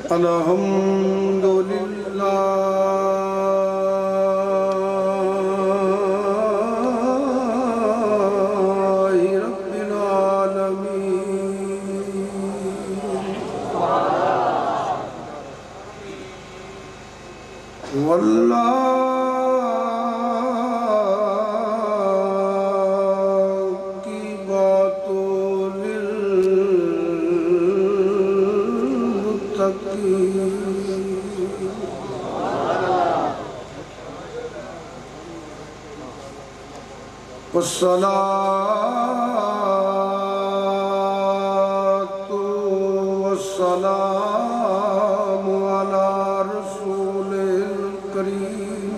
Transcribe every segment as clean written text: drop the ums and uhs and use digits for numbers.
الحمدللہ رب العالمین واللہ کی باتوں والصلاة والسلام على رسول الكريم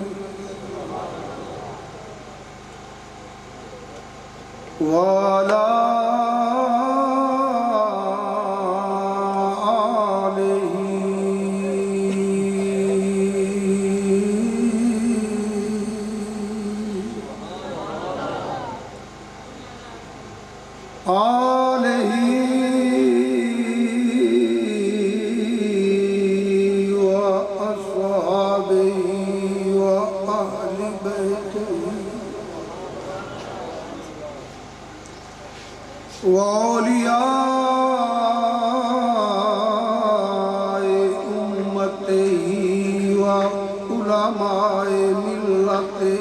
وعلى آلہ وأصحابہ وأہل بیتہ وأولیاء امتہ وعلماء ملتہ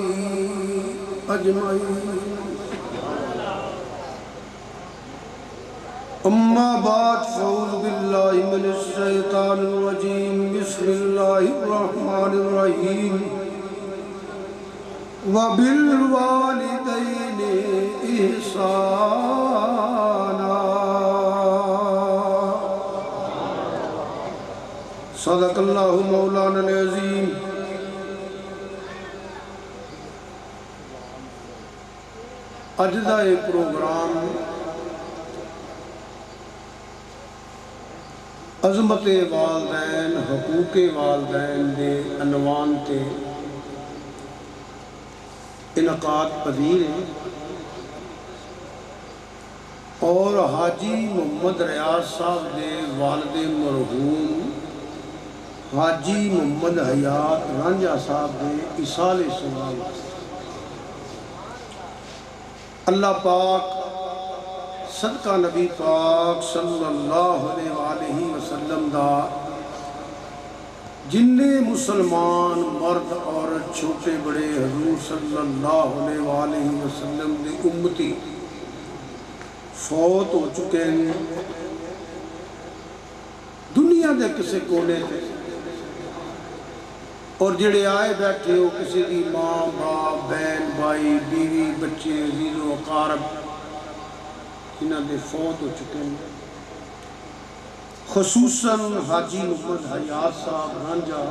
اجمعین اما بعد فاعوذ باللہ من الشیطان الرجیم بسم اللہ الرحمن الرحیم وبالوالدین احسانا صدق اللہ مولانا العظیم اج دا یہ پروگرام عظمت والدین حقوق والدین دے عنوان تے انعقاد پذیر ہے اور حاجی محمد ریاض صاحب دے والد مرحوم حاجی محمد حیات رانجھا صاحب دے اصال سوال اللہ پاک صدقہ نبی پاک صلی اللہ علیہ وآلہ وسلم دا جننے مسلمان مرد اور چھوٹے بڑے حضور صلی اللہ علیہ وآلہ وسلم دے امتی فوت ہو چکے ہیں دنیا دے کسے کونے تھے اور جڑے آئے بیٹھے ہو کسی دی ماں باپ بہن بھائی بیوی بچے عزیز و اقارب انہاں دے فوت ہو چکے ہیں خصوصاً حاجی محمد حیات صاحب رانجھا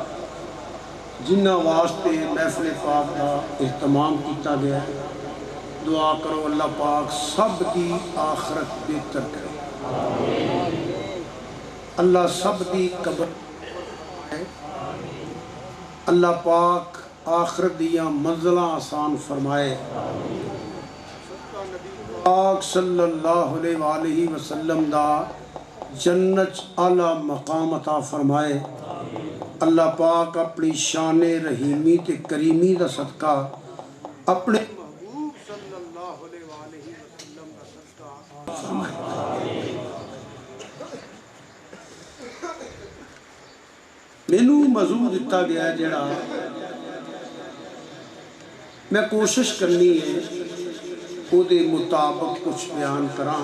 جنہ واسطے محفل پاک کا اہتمام کیتا گیا ہے دعا کرو اللہ پاک سب دی آخرت بہتر کرے اللہ سب دی قبر اللہ پاک آخرت دیاں منزلہ آسان فرمائے پاک صلی اللہ علیہ وآلہ وسلم دا جنت اعلیٰ مقام عطا فرمائے اللہ پاک اپنی شان رحیمی تے کریمی دا صدقہ اپنے محبوب صلی اللہ علیہ وآلہ وسلم دا صدقہ فرمائے مینوں موضوع دتا گیا ہے جڑا میں کوشش کرنی ہے او دے مطابق کچھ بیان کراں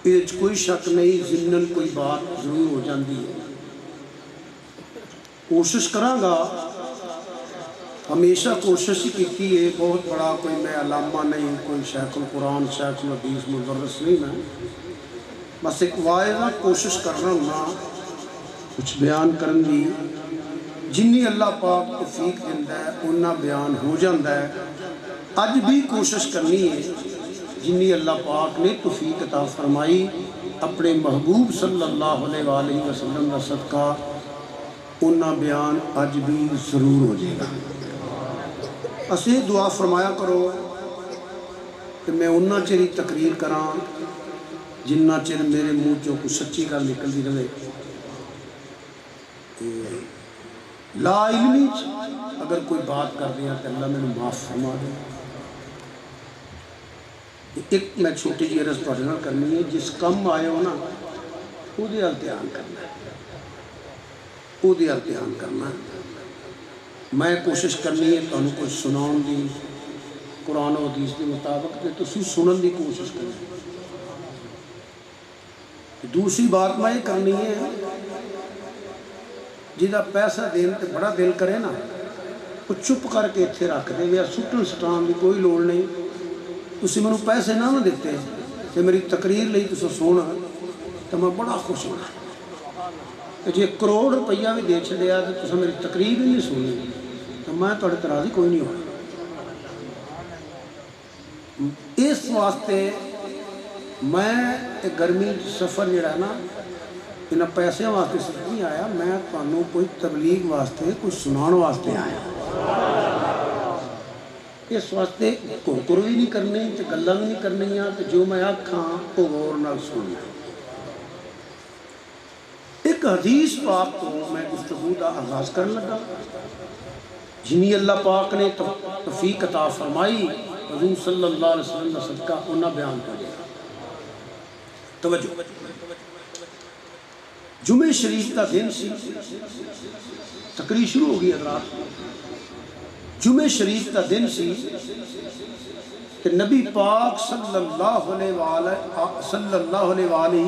یہ کوئی شک نہیں ضمناً کوئی بات ضرور ہو جاندی ہے کوشش کراں گا ہمیشہ کوشش ہی کیتی ہے بہت بڑا کوئی میں علامہ نہیں کوئی شیخ القرآن شیخ الحدیث مدرس نہیں میں بس ایک واعظہ کوشش کر رہا ہوں نا کچھ بیان کرن دی جنی اللہ پاک توفیق دیندا ہے انہاں بیان ہو جاندا ہے اج بھی کوشش کرنی ہے جنی اللہ پاک نے توفیق عطا فرمائی اپنے محبوب صلی اللہ علیہ وآلہ وسلم کا صدقہ انہاں بیان اج بھی ضرور ہو جائے گا اسے دعا فرمایا کرو کہ میں انہاں چری تقریر کراں جنہ چر میرے منہ چوں کوئی سچی گل نکلتی رہے لا علمی اگر کوئی بات کر دیا تو اللہ میں معاف فرما دے. ایک میں چھوٹی جی عرض تھوڑے نال کرنی ہے، جس کم آئے ہو نا وہ دھیان کرنا ہے، وہ دھیان کرنا ہے. میں کوشش کرنی ہے تمہیں کچھ سناؤ دی قرآن و حدیث کے مطابق کہ تسی سنن دی کوشش کریں. دوسری بات میں یہ کرنی ہے، جہاں پیسہ دین تے بڑا دل کرے نا وہ چپ کر کے اتنے رکھ دے یا سٹن سٹان کی کوئی لوڑ نہیں. تسی میں پیسے نہ دیتے تو میری تقریر لئی تسا سونا تو میں بڑا خوش ہونا. جی 1 کروڑ روپیہ بھی دے چھڑیا تو تسا میری تقریر ہی نہیں سنی تو میں تھوڑے تے راضی کوئی نہیں ہونا. اس واسطے میں گرمی سفر جڑا نا انہاں پیسے واسطے صرف نہیں آیا، میں تمہیں کوئی تبلیغ واسطے کوئی سنان واسطے آیا. اس واسطے کوکر بھی نہیں کرنی تو گلاں بھی نہیں کرنی تو جو میں آکھاں وہ غور نال سننا. ایک حدیث پاک تو میں گفتگو کا آغاز کرنے لگا جنہیں اللہ پاک نے توفیق عطا فرمائی حضور صلی اللہ علیہ وسلم کا صدقہ انہاں بیان کر دیا. توجہ، جمعہ شریف کا دن سی، تقریر شروع ہو گئی حضرات. جمعہ شریف کا دن سی کہ نبی پاک صلی اللہ علیہ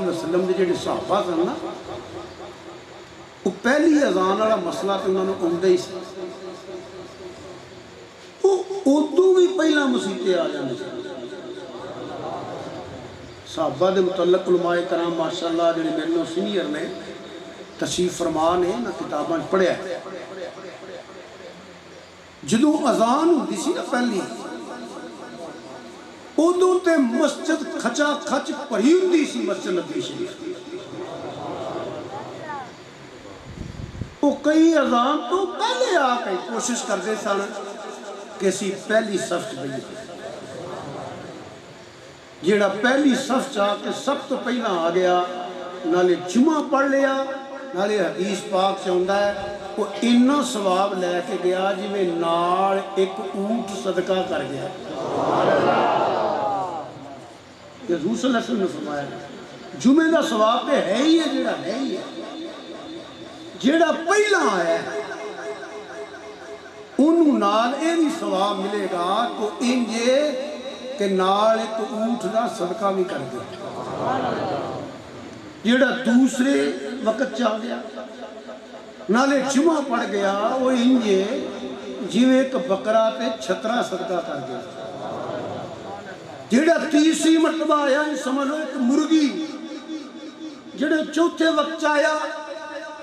وسلم کے جڑے صحابہ سن نا وہ پہلی اذان والا مسئلہ تو انہوں نے آتا ہی سی، وہ ادو بھی پہلا مسیطے آ جانے سے. صحابہ دے متعلق علماء کرام ماشاءاللہ جڑے میرے سینئر نے تشریف فرما نے نہ کتاباں پڑھیا. جدوں اذان ہوتی سی نا پہلی ادو تے مسجد کھچا کھچ بھری ہوتی سی مسجد نبی شریف. وہ کئی اذان تو پہلے آ کے کوشش کرتے سن کہ اسی پہلی صف بھئی جیڑا پہلی صف چاہ کے سب تو پہلا آ گیا نالے جمعہ پڑھ لیا نالے حدیث پاک چاہتا ہے وہ اتنا ثواب لے کے گیا جی میں نال ایک اونٹ صدقہ کر گیا. یہ حضور صلی اللہ علیہ وسلم نے فرمایا جمعے کا ثواب تو ہے ہی ہے، جیڑا ہے ہی ہے. جیڑا پہلا آیا ہے انہوں نال یہ بھی ثواب ملے گا تو انجے کہ نال ایک اونٹ دا صدقہ بھی کر دیا. جیڑا دوسرے وقت چاہ گیا نالے جمعہ پڑھ گیا وہ انجے جیوے ایک بکرا تے چھترا صدقہ کر گیا. جیڑا تیسری مرتبہ آیا سمجھ لو ایک مرغی، جیڑے چوتھے وقت آیا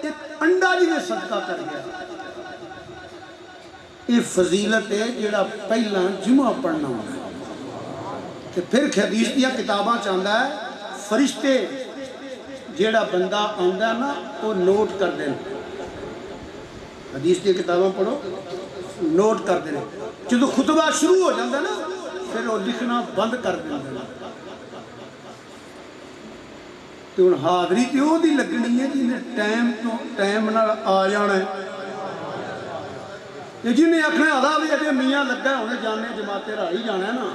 ایک انڈا جی میں صدقہ کر گیا. یہ فضیلت ہے جیڑا پہلا جمعہ پڑھنا ہونا ہے. پھر حدیث دیا کتاباں چاہتا ہے فرشتے جیڑا بندہ آندا ہے نا وہ نوٹ کر دیں. حدیث دیا کتاباں پڑھو نوٹ کر دیں. جب خطبہ شروع ہو جاتا ہے نا پھر وہ لکھنا بند کر دیں. تو ان حاضری تے وہ دی لگنی ہے جنہیں ٹائم تو ٹائم نال آ جانا ہے. جنہیں آخنا آدھا بھی اگر میاں لگا ہے انہیں جانے جماعتے راہی جانا ہے نا.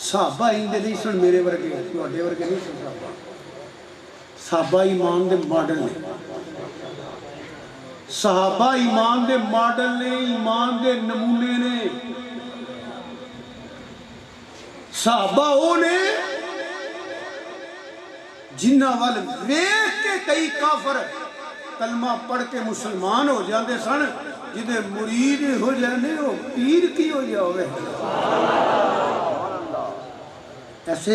صحابہ اندے نہیں سن میرے ورگے تواڈے ورگے نہیں سن. صحابہ ایمان دے ماڈل نے، صحابہ ایمان دے ماڈل نے، ایمان دے نمونے نے. صحابہ وہ نے جنہ وال ویکھ کے کئی کافر کلمہ پڑھ کے مسلمان ہو جاندے سن، جدے مرید ہو جانے وہ پیر کی ہو جاوے. ایسے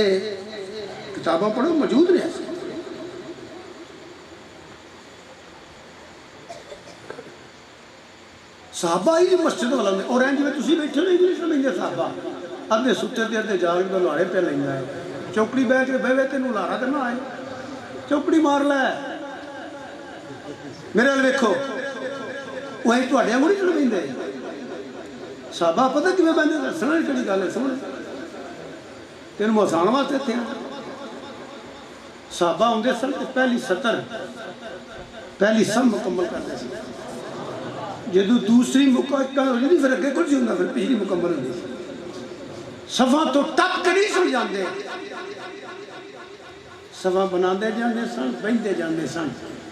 کتابوں پڑھو موجود نے. ایسے صحابہ ہی مسجد والا نے اور انج میں تسی بیٹھے نہیں جی سمجھے صحابہ ادھے ستے تے ادھے جاگ کے لاڑے پہ لیندا ہے. چوکڑی بیٹھ کے بہوے تینوں لارا تے نہ آئے چوکڑی مار لے. میرے ال ویکھو وہ تواڈے وانگوں نہیں چل پیندے. صحابہ پتہ کیویں بندے دسنا کہڑی گل ہے سمجھ تین محسان واسطے تھے. صحابہ ہوندے سن تے پہلی سطر پہلی سب مکمل کرتے سی، جدو دوسری مکمل ہو جاتی پھر اگے کچھ نہیں ہوتا، پھر پچھلی مکمل ہوتی سی، صفاں تو ٹپ کے نہیں سو جاندے، صفاں بناندے جاندے سن، بہندے جاندے سن،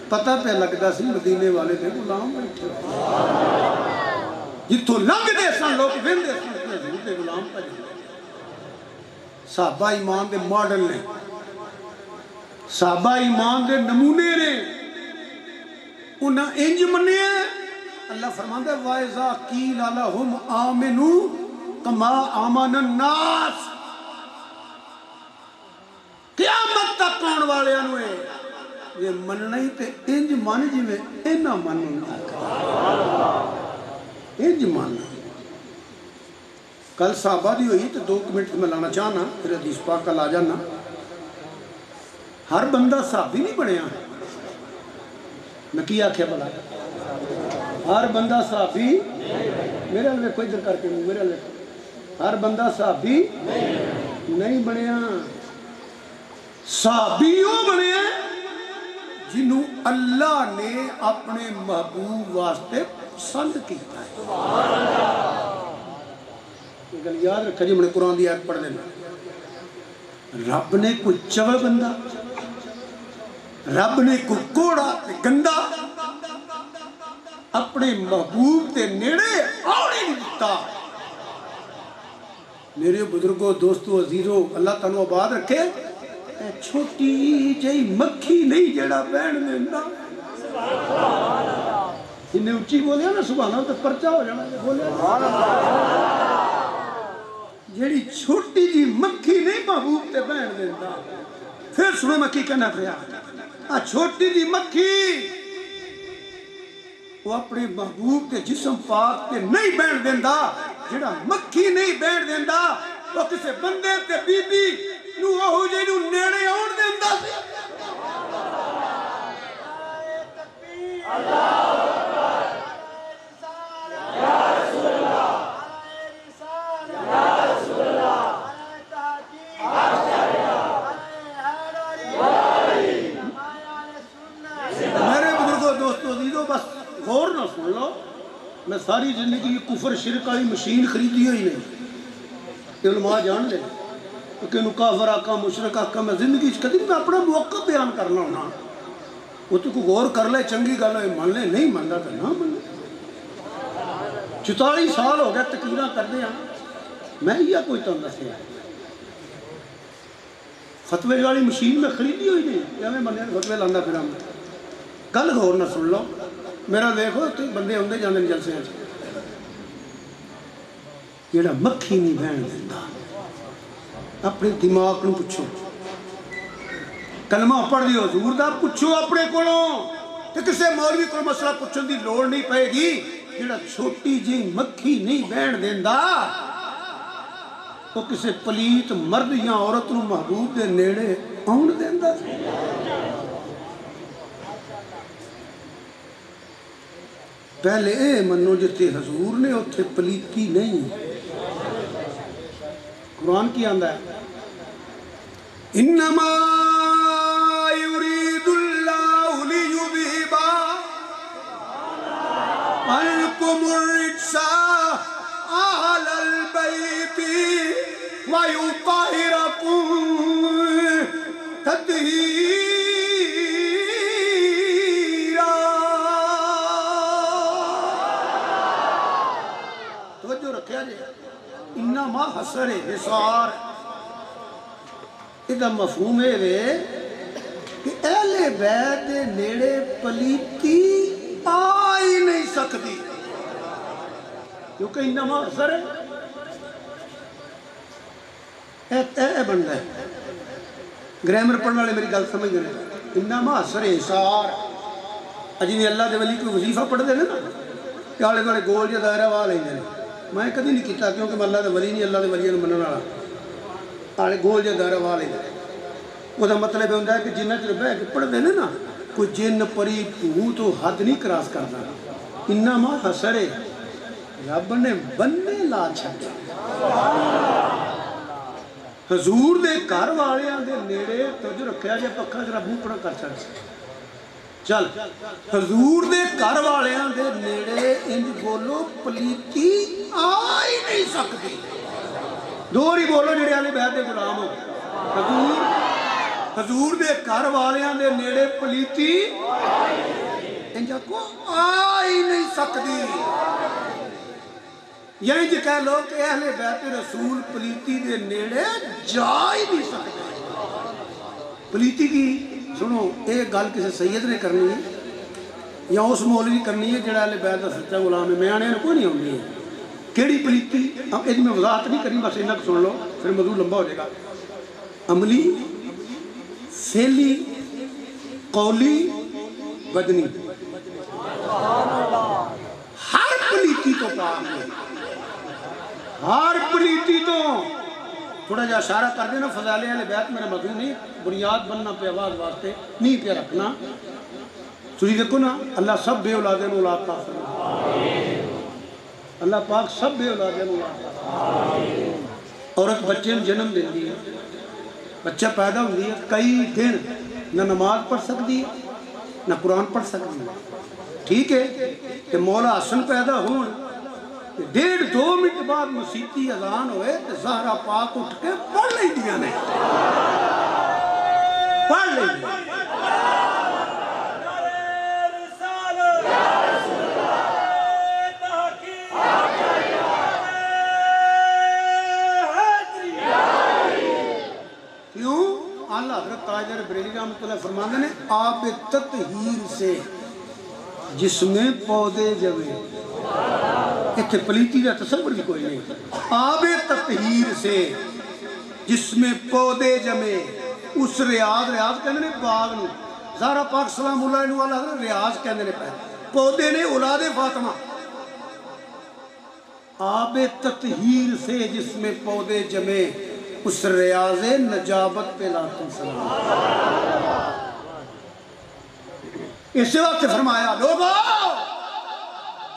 پتہ پہ لگتا سی مدینے والے دے غلام بیٹھے، جتوں لنگدے سن لوگ وہندے سن کہ حضور دے غلام پہ جاندے۔ صحابہ ایمان دے ماڈل نے، صحابہ ایمان دے نمونے نے، انہاں انج مننے ہیں۔ اللہ فرماندہ ہے وَإِذَا قِيلَ لَهُمْ آمِنُوا كَمَا آمَنَ النَّاسُ، قیامت تک کون والے انوے یہ مننا ہی تے انج من جی میں اینا مننا انج مننا۔ کل صحابہ دی ہوئی تو 2 منٹ میں لانا چاہنا، پھر حدیث پاک کل آ جانا۔ ہر بندہ صحابی نہیں بنیا، میں کیا کیا بلا ہر بندہ صحابی، میرے لئے کوئی در کر کے میرے لئے ہر بندہ صحابی نہیں بنیا، صحابیوں بنے جنہوں اللہ نے اپنے محبوب واسطے پسند کیتا ہے۔ یہ گل یاد رکھا جی، میں نے قرآن دی آیت پڑھ دینا، رب نے کوئی چوہ بندہ، رب نے کوئی کوڑا تے گندہ اپنے محبوب تے نیڑے آنے نہیں دیتا۔ میرے بزرگوں، دوستوں، عزیزوں، اللہ تعالیٰ آباد رکھے، چھوٹی جائی مکھی نہیں جڑا بہن دینا، انہیں اچھی بولیا نا سبحانہ تو پرچہ ہو جانا، جڑی چھوٹی جی مکھی نہیں محبوب تے بہن دینا۔ پھر سنو مکھی کہنا پڑیا، چھوٹی جی مکھی وہ اپنے محبوب تے جسم پاک تے نہیں بہن دینا، جڑا مکھی نہیں بہن دینا وہ کسے بندے تے بی بی نو آہو جے نو نیڑے آن دینا سی۔ میرے بزرگوں، دوستوں، عزیزوں، بس غور نہ سن لو، میں ساری زندگی کفر شرک والی مشین خریدی ہوئی نہیں، علماء جان لے کہ انہوں کافر آقا مشرک آقا، میں زندگی کدی میں اپنا موقع بیان کرنا ہونا، وہ تو کوئی غور کر لے چنگی گل ہے من لے، نہیں مننا تو نہ من لے۔ 44 سال ہو گئے تقریراں کردے ہیں، میں یہ کوئی تو دسے فتوے والی مشین میں خریدی ہوئی نہیں، کیا میں بندے فتوے لانا پھر ہم گل غور نہ سن لو، میرا دیکھو تو بندے ہوندے جاندے جلسے ہیں جیڑا مکھی نہیں بہن دیتا۔ اپنے دماغ کو پوچھو، کلمہ پڑھ دیو حضور دا، پوچھو اپنے کولوں، کہ کسے مولوی کو مسئلہ پوچھن دی لوڑ نہیں پائے گی، جیڑا چھوٹی جی مکھی نہیں بہن دیندا وہ کسے پلیت مرد یا عورت نو محبوب دے نیڑے آن دیندا۔ پہلے اے منو جتے حضور نے اتھے پلیتی نہیں، قرآن کی آندہ ہے انما یرید اللہ لیذہب عنکم الرجس اہل البیت ویطہرکم تطہیرا۔ توجہ رکھیا جائے، انما حسر حسار ادھا مفہوم ہے کہ اہل بیت دے نیڑے پلیتی آ ہی نہیں سکتی، کیونکہ انما حسر ہے اے بندہ ہے۔ گرامر پڑھنے والے میری گل سمجھ گئے، انما حسر حسار اجنی اللہ دے ولی کوئی وظیفہ پڑھ دے نا کہ آلے دوالے گول یا دائرہ واہ لیں جانے، میں کدی نہیں کیتا کیونکہ میں اللہ دے ولی نہیں، اللہ دے ولیاں منن والا، آلے گول یا دائرہ واہ لیں جانے۔ وہ دا مطلب یہ ہوتا ہے کہ جنہ چر بہ کے پڑھ دے نا کوئی جن پری بھوت تو حد نہیں کراس کرتا۔ انما حسر رب نے بندے لا چھڑے، حضور دے گھر والیاں دے نیڑے توجہ رکھیا جے پکھا ذرا منہ پڑا کر چھڑ، چل حضور دے گھر والیاں دے نیڑے انج بولو پلیتی آ ہی نہیں سکتی. دور ہی بولو جڑے اہل بیت دے غلام ہو. حضور دے گھر والیاں دے نیڑے پلیتی انج کو آ ہی نہیں سکتی. یعنی جی کہہ لو کہ اہل بیت رسول پلیتی دے نیڑے جا ہی نہیں سکتے. پلیتی کی سنو ایک گل کسی سید نے کرنی ہے یا اس مولوی کرنی ہے جڑا اہل بیت دا سچا غلام ہے. میں آنے کوئی نہیں آنی ہے. کیڑی پلیتی یہ میں وضاحت نہیں کرنی, بس اتنا سن لو پھر موضوع لمبا ہو جائے گا. عملی, فعلی, قولی, بدنی, ہر پلیتی تو پاک ہے. ہر پلیتی تو تھوڑا جا اشارہ کر دینا. فضائل اہل بیت میرا موضوع نہیں, بنیاد بننا پہ آواز واسطے نہیں پہ رکھنا. تجھے دیکھو نا اللہ سب بے اولادیں اولاد پاک فرمائے. اللہ پاک سب بے اولادیں اولاد پاک. عورت بچے میں جنم دیندی ہے, بچہ پیدا ہوندی ہے, کئی دن نہ نماز پڑھ سکتی ہے نہ قرآن پڑھ سکتی ہے. ٹھیک ہے کہ مولا حسن پیدا ہون 1.5-2 منٹ بعد مسیتی اذان ہوئے تو زہرا پاک اٹھ کے پڑھ لیں دیا نے, پڑھ لیں دیا. کیوں؟ اعلیٰ حضرت تاجدار بریلوی رحمۃ اللہ فرماتے ہیں آب تطہیر سے جس میں پودے جمے. اتنے پلیتی کا تصور بھی کوئی نہیں. آب تطہیر سے جس میں پودے جمے اس ریاض کہندے نے باغ نو. زہرا پاک سلام اللہ علیہ وسلم ریاض کہندے نے پودے نے اولاد فاطمہ. آب تطہیر سے جس میں پودے جمے اس ریاض نجابت پہ لاکھوں سلام. اسی وقت فرمایا لوگو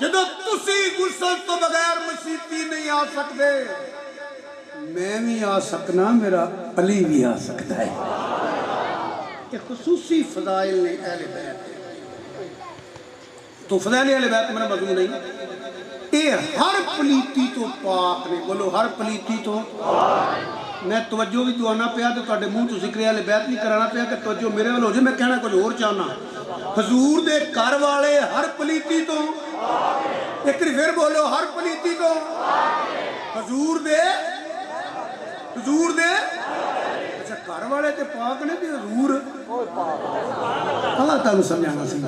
جدو تسی غسل تو بغیر مسیتی نہیں آ سکتے, میں بھی آ سکنا, میرا علی بھی آ سکتا ہے. یہ خصوصی فضائل نے اہل بیت. تو فضائل اہل بیت میرا موضوع نہیں, یہ ہر پلیتی تو پاک نے. بولو ہر پلیتی تو. میں توجہ بھی دعانا پیا تو تواڈے منہ تو ذکر اہل بیت نہیں کرانا پیا کہ توجہ میرے وال ہو جائے. میں کہنا کچھ اور چاہنا. حضور دے گھر والے ہر پلیتی تو, ایک پھر بولو ہر پلیتی تو. حضور دے اچھا گھر والے تے پاک نے تے حضور اللہ تعالیٰ سمجھانا سی.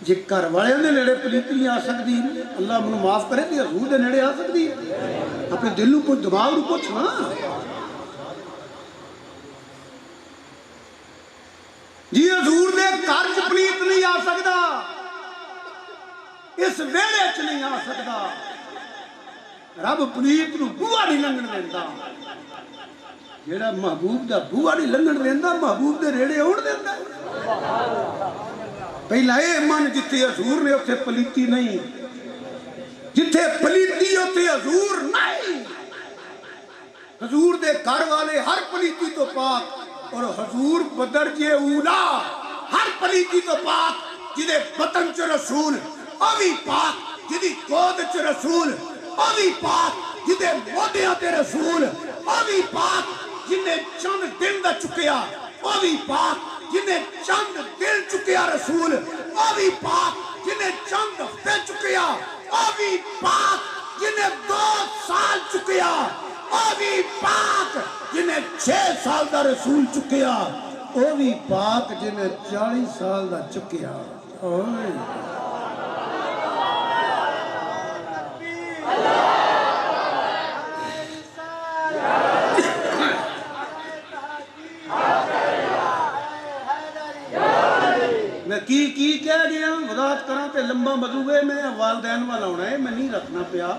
جی گھر والے دے نیڑے پلیتی نہیں آ سکتی, اللہ منو معاف کرے تے حضور دے نیڑے آ سکتی. اپنے دل نو کچھ دماغ نو پوچھ نا. جی حضور دے گھر چ پلیت نہیں آ سکتا, اس ویلے چ نہیں آ سکتا. رب پلیت نو بوا نہیں لنگن دیندا. جیڑا محبوب دا بوا نہیں لنگن دیندا محبوب دے ریڑے آن دیندا. پہلا اے من جتھے حضور نے اتھے پلیتی نہیں, جتھے پلیتی اتھے حضور نہیں. حضور دے گھر والے ہر پلیتی تو پاک, اور حضور بدرجے اولا ہر پلیتی تو پاک. جدے بطن چ رسول اوی پاک, جدی گود چ رسول اوی پاک, جدے مودیاں تے رسول اوی پاک, جنہیں چند دن دا چکیا اوی پاک, جنہیں چند دل چکیا رسول اوی پاک, جنہیں چند ہفتے چکیا اوی پاک, جنہیں 2 سال چکیا اوی پاک, جنہیں 6 سال دا رسول چکیا اوی پاک, جنہیں 40 سال دا چکیا. میں کی کہہ گیا وضاحت کروں تے لمبا موضوع ہے. میں والدین والا ہونا ہے, میں نہیں رکھنا پیا.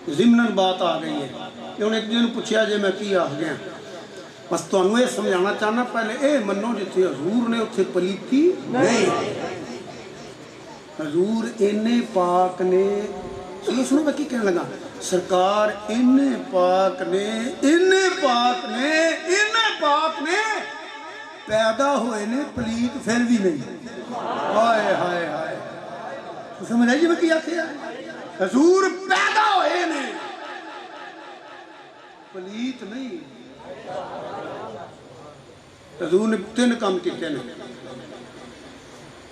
ضمناً بات آ گئی ہے کہ انہیں ایک دن پوچھا جے میں کی آ گیا. بس تمہیں یہ سمجھانا چاہنا پہلے اے منو جتھے حضور نے اتھے پلیتی نہیں. حضور اینے پاک نے, سنو میں کی کہنے لگا, سرکار اینے پاک نے پیدا ہوئے نے پلیت پھر بھی نہیں. ہائے ہائے ہائے سمجھ آئی جی میں کیا کیا حضور پیدا ہوئے نے پلیت نہیں. حضور نے 3 کام کیتے ہیں.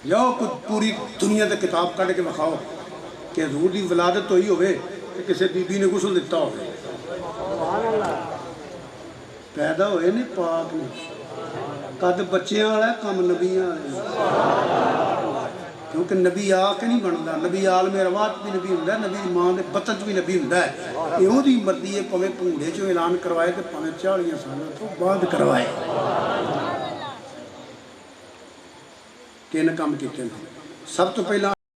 جاؤ کچھ پوری دنیا تے کتاب کھڑ کے بکھاؤ کہ حضور دی ولادت ہوئی ہوئے کہ کسی بی بی نے غسل دیتا ہوئے. پیدا ہوئے نے پاک نے. قد بچیاں والا کم نبیاں والا. کیونکہ نبی آ کے نہیں بنتا. نبی عالم ارواح بھی نبی ہوندا ہے. نبی ماں دے بطن بھی نبی ہوندا ہے. یہ وہی مرضی ہے پویں بھونڈے چوں اعلان کروائے تے پویں 40 سال تو بعد کروائے. 3 کام کیتے ہیں. سب تو پہلا